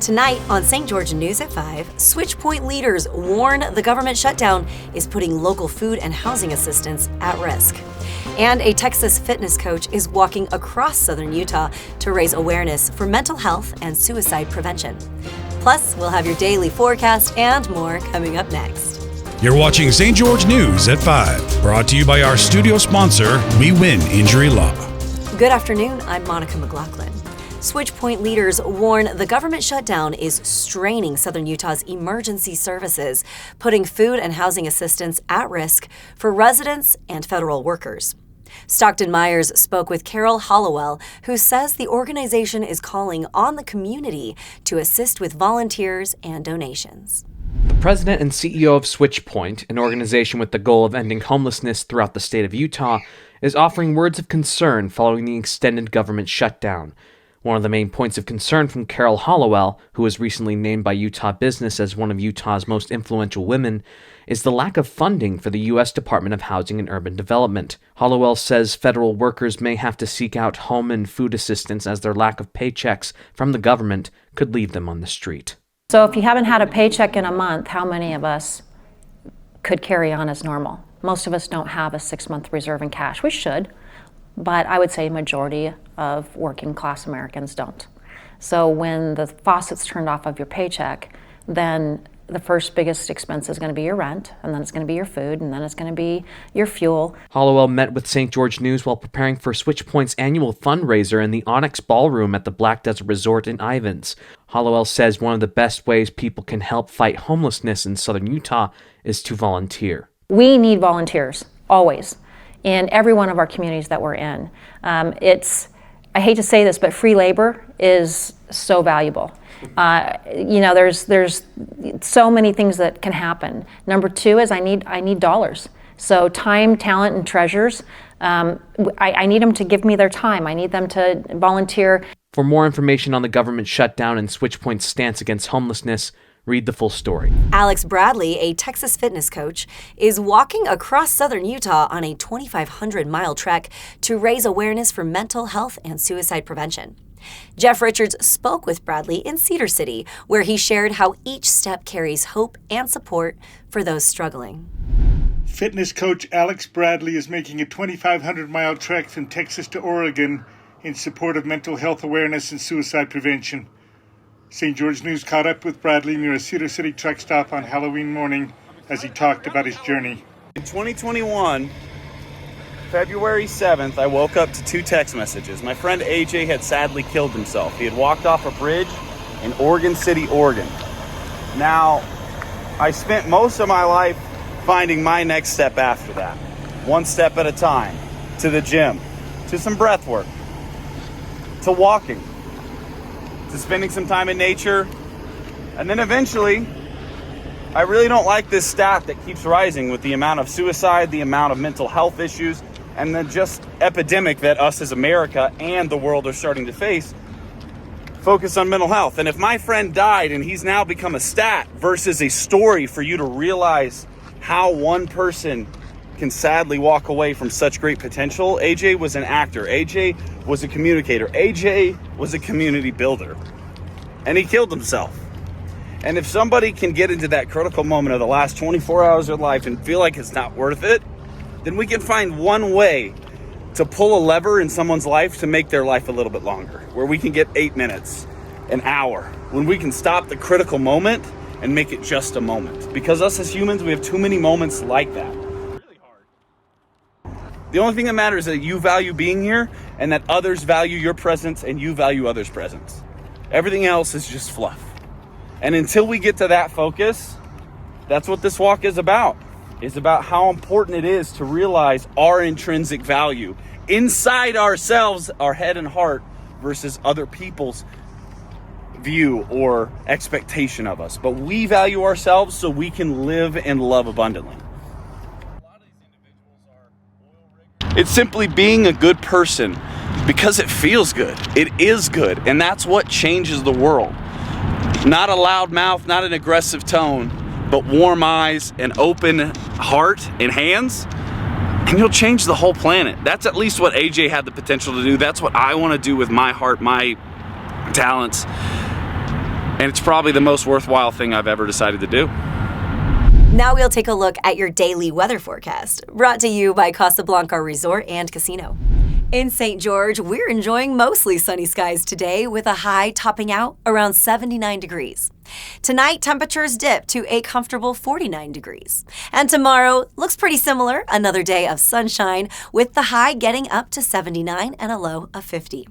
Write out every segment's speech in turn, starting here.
Tonight on St. George News at 5, Switchpoint leaders warn the government shutdown is putting local food and housing assistance at risk. And a Texas fitness coach is walking across southern Utah to raise awareness for mental health and suicide prevention. Plus, we'll have your daily forecast and more coming up next. You're watching St. George News at 5, brought to you by our studio sponsor, We Win Injury Law. Good afternoon, I'm Monica McLaughlin. Switchpoint leaders warn the government shutdown is straining southern Utah's emergency services, putting food and housing assistance at risk for residents and federal workers. Stockton Myers spoke with Carol Hollowell, who says the organization is calling on the community to assist with volunteers and donations. The president and CEO of Switchpoint, an organization with the goal of ending homelessness throughout the state of Utah, is offering words of concern following the extended government shutdown. One of the main points of concern from Carol Hollowell, who was recently named by Utah Business as one of Utah's most influential women, is the lack of funding for the U.S. Department of Housing and Urban Development. Hollowell says federal workers may have to seek out home and food assistance as their lack of paychecks from the government could leave them on the street. So if you haven't had a paycheck in a month, how many of us could carry on as normal? Most of us don't have a 6-month reserve in cash. We should, but I would say majority of working class Americans don't. So when the faucet's turned off of your paycheck, then the first biggest expense is going to be your rent, and then it's going to be your food, and then it's going to be your fuel. Hollowell met with St. George News while preparing for Switchpoint's annual fundraiser in the Onyx Ballroom at the Black Desert Resort in Ivins. Hollowell says one of the best ways people can help fight homelessness in southern Utah is to volunteer. We need volunteers, always, in every one of our communities that we're in. I hate to say this, but free labor is so valuable. There's so many things that can happen. Number two is I need dollars. So time, talent, and treasures. I need them to give me their time. I need them to volunteer. For more information on the government shutdown and Switchpoint's stance against homelessness, read the full story. Alex Bradley, a Texas fitness coach, is walking across southern Utah on a 2,500-mile trek to raise awareness for mental health and suicide prevention. Jeff Richards spoke with Bradley in Cedar City, where he shared how each step carries hope and support for those struggling. Fitness coach Alex Bradley is making a 2,500-mile trek from Texas to Oregon in support of mental health awareness and suicide prevention. St. George News caught up with Bradley near a Cedar City truck stop on Halloween morning as he talked about his journey. In 2021, February 7th, I woke up to 2 text messages. My friend AJ had sadly killed himself. He had walked off a bridge in Oregon City, Oregon. Now, I spent most of my life finding my next step after that. One step at a time, to the gym, to some breath work, to walking, to spending some time in nature, and then eventually, I really don't like this stat that keeps rising with the amount of suicide, the amount of mental health issues, and the just epidemic that us as America and the world are starting to face. Focus on mental health. And if my friend died and he's now become a stat versus a story for you to realize how one person can sadly walk away from such great potential. AJ was an actor. AJ was a communicator. AJ was a community builder. And he killed himself. And if somebody can get into that critical moment of the last 24 hours of life and feel like it's not worth it, then we can find one way to pull a lever in someone's life to make their life a little bit longer, where we can get 8 minutes, an hour, when we can stop the critical moment and make it just a moment. Because us as humans, we have too many moments like that. The only thing that matters is that you value being here and that others value your presence and you value others' presence. Everything else is just fluff. And until we get to that focus, that's what this walk is about. It's about how important it is to realize our intrinsic value inside ourselves, our head and heart, versus other people's view or expectation of us. But we value ourselves so we can live and love abundantly. It's simply being a good person because it feels good. It is good. And that's what changes the world. Not a loud mouth, not an aggressive tone, but warm eyes, an open heart and hands, and you'll change the whole planet. That's at least what AJ had the potential to do. That's what I want to do with my heart, my talents. and it's probably the most worthwhile thing I've ever decided to do. Now we'll take a look at your daily weather forecast, brought to you by Casablanca Resort and Casino. In St. George, we're enjoying mostly sunny skies today with a high topping out around 79 degrees. Tonight, temperatures dip to a comfortable 49 degrees. And tomorrow looks pretty similar, another day of sunshine with the high getting up to 79 and a low of 50.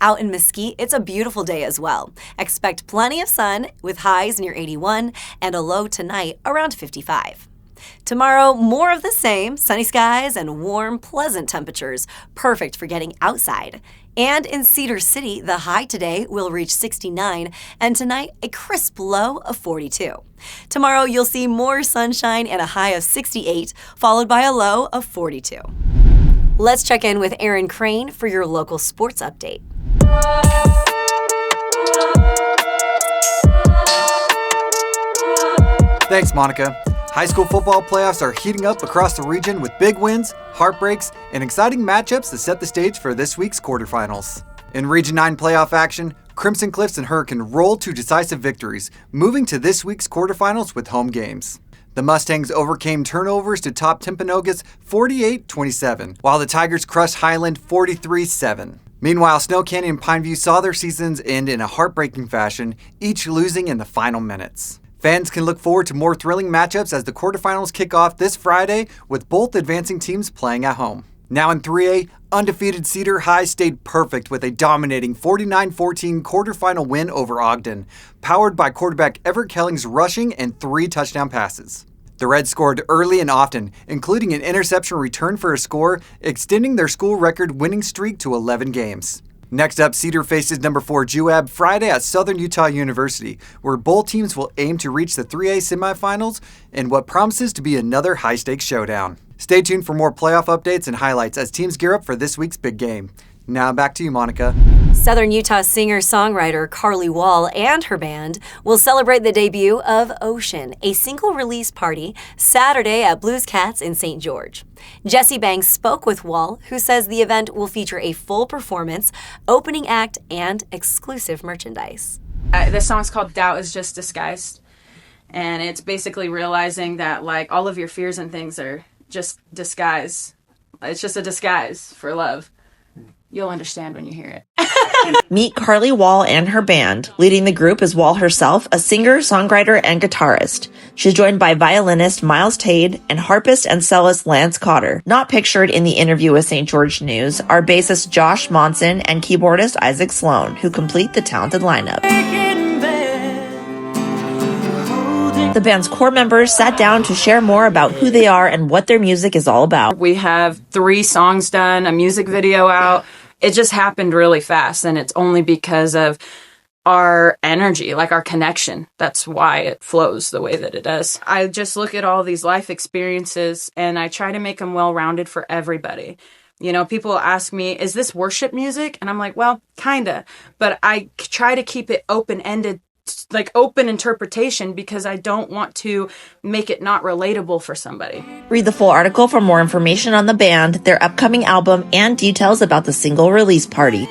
Out in Mesquite, it's a beautiful day as well. Expect plenty of sun with highs near 81 and a low tonight around 55. Tomorrow, more of the same, sunny skies and warm, pleasant temperatures, perfect for getting outside. And in Cedar City, the high today will reach 69, and tonight, a crisp low of 42. Tomorrow, you'll see more sunshine and a high of 68, followed by a low of 42. Let's check in with Aaron Crane for your local sports update. Thanks, Monica. High school football playoffs are heating up across the region with big wins, heartbreaks, and exciting matchups that set the stage for this week's quarterfinals. In Region 9 playoff action, Crimson Cliffs and Hurricane rolled to decisive victories, moving to this week's quarterfinals with home games. The Mustangs overcame turnovers to top Timpanogos 48-27, while the Tigers crushed Highland 43-7. Meanwhile, Snow Canyon and Pineview saw their seasons end in a heartbreaking fashion, each losing in the final minutes. Fans can look forward to more thrilling matchups as the quarterfinals kick off this Friday, with both advancing teams playing at home. Now in 3A, undefeated Cedar High stayed perfect with a dominating 49-14 quarterfinal win over Ogden, powered by quarterback Everett Kelling's rushing and 3 touchdown passes. The Reds scored early and often, including an interception return for a score, extending their school record winning streak to 11 games. Next up, Cedar faces number 4 Juab Friday at Southern Utah University, where both teams will aim to reach the 3A semifinals in what promises to be another high-stakes showdown. Stay tuned for more playoff updates and highlights as teams gear up for this week's big game. Now back to you, Monica. Southern Utah singer-songwriter Carly Wall and her band will celebrate the debut of Ocean, a single-release party, Saturday at Blues Cats in St. George. Jesse Banks spoke with Wall, who says the event will feature a full performance, opening act, and exclusive merchandise. This song's called Doubt is Just Disguised, and it's basically realizing that like all of your fears and things are just disguise. It's just a disguise for love. You'll understand when you hear it. Meet Carly Wall and her band. Leading the group is Wall herself, a singer, songwriter, and guitarist. She's joined by violinist Miles Tade and harpist and cellist Lance Cotter. Not pictured in the interview with St. George News are bassist Josh Monson and keyboardist Isaac Sloan, who complete the talented lineup. The band's core members sat down to share more about who they are and what their music is all about. We have 3 songs done, a music video out. It just happened really fast, and it's only because of our energy, like our connection. That's why it flows the way that it does. I just look at all these life experiences, and I try to make them well-rounded for everybody. You know, people ask me, is this worship music? And I'm like, well, kinda. But I try to keep it open-ended, like open interpretation, because I don't want to make it not relatable for somebody. Read the full article for more information on the band, their upcoming album, and details about the single release party.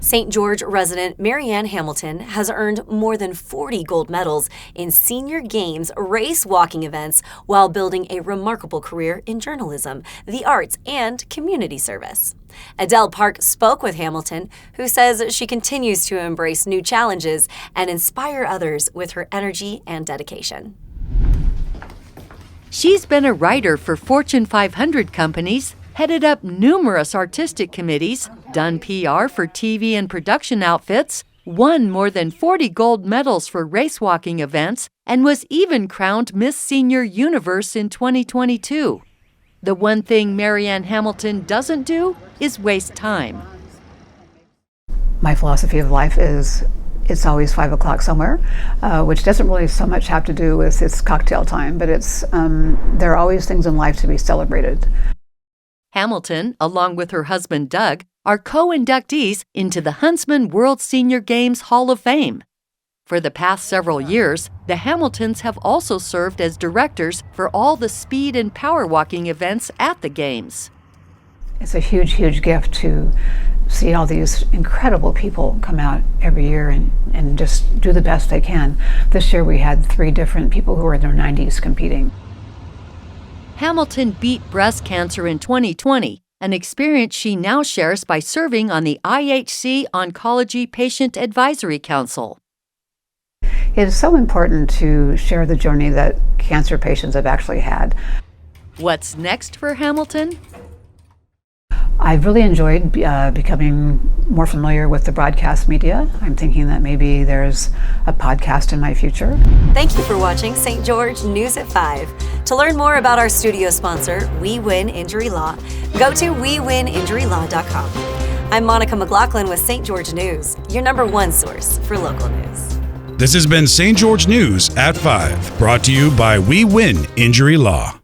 St. George resident Marianne Hamilton has earned more than 40 gold medals in senior games race walking events while building a remarkable career in journalism, the arts, and community service. Adele Park spoke with Hamilton, who says she continues to embrace new challenges and inspire others with her energy and dedication. She's been a writer for Fortune 500 companies, headed up numerous artistic committees, done PR for TV and production outfits, won more than 40 gold medals for race-walking events, and was even crowned Miss Senior Universe in 2022. The one thing Marianne Hamilton doesn't do is waste time. My philosophy of life is it's always 5 o'clock somewhere, which doesn't really so much have to do with it's cocktail time, but it's there are always things in life to be celebrated. Hamilton, along with her husband Doug, are co-inductees into the Huntsman World Senior Games Hall of Fame. For the past several years, the Hamiltons have also served as directors for all the speed and power walking events at the Games. It's a huge, huge gift to see all these incredible people come out every year and just do the best they can. This year we had 3 different people who were in their 90s competing. Hamilton beat breast cancer in 2020, an experience she now shares by serving on the IHC Oncology Patient Advisory Council. It is so important to share the journey that cancer patients have actually had. What's next for Hamilton? I've really enjoyed becoming more familiar with the broadcast media. I'm thinking that maybe there's a podcast in my future. Thank you for watching St. George News at 5. To learn more about our studio sponsor, We Win Injury Law, go to WeWinInjuryLaw.com. I'm Monica McLaughlin with St. George News, your #1 source for local news. This has been St. George News at 5, brought to you by We Win Injury Law.